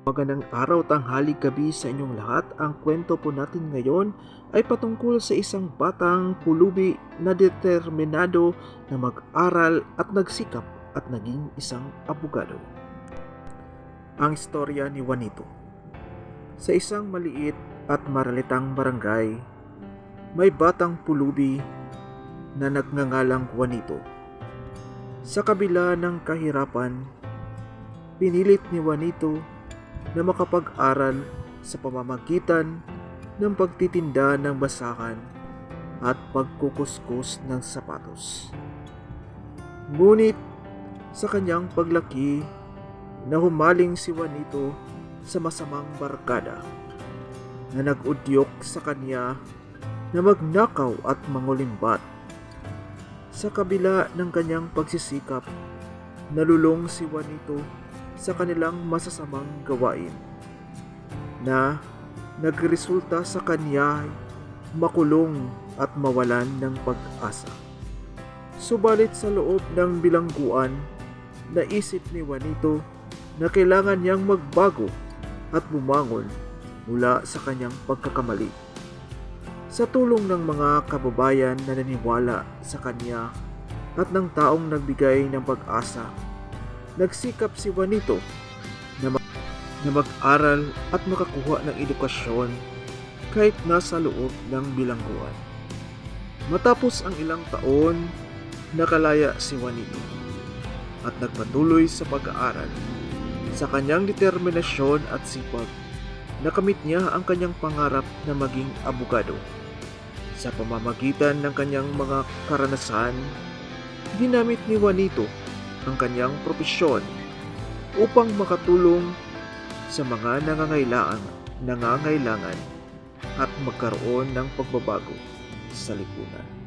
Magandang araw, tanghali, gabi sa inyong lahat. Ang kwento po natin ngayon ay patungkol sa isang batang pulubi na determinado na mag-aral at nagsikap at naging isang abogado. Ang istorya ni Juanito. Sa isang maliit at maralitang barangay, may batang pulubi na nagngangalang Juanito. Sa kabila ng kahirapan, pinilit ni Juanito na makapag-aral sa pamamagitan ng pagtitinda ng basahan at pagkukuskus ng sapatos. Ngunit sa kanyang paglaki, nahumaling si Juanito sa masamang barkada na nag-udyok sa kanya na magnakaw at mangulimbat. Sa kabila ng kanyang pagsisikap, nalulong si Juanito sa kanilang masasamang gawain na nagresulta sa kanya makulong at mawalan ng pag-asa. Subalit sa loob ng bilangguan, naisip ni Juanito na kailangan niyang magbago at bumangon mula sa kanyang pagkakamali. Sa tulong ng mga kababayan na naniwala sa kanya at ng taong nagbigay ng pag-asa, nagsikap si Juanito na mag-aral at makakuha ng edukasyon kahit nasa loob ng bilangguan. Matapos ang ilang taon, nakalaya si Juanito at nagpatuloy sa pag-aaral. Sa kanyang determinasyon at sipag, nakamit niya ang kanyang pangarap na maging abogado. Sa pamamagitan ng kanyang mga karanasan, ginamit ni Juanito ang kanyang propesyon upang makatulong sa mga nangangailangan at magkaroon ng pagbabago sa lipunan.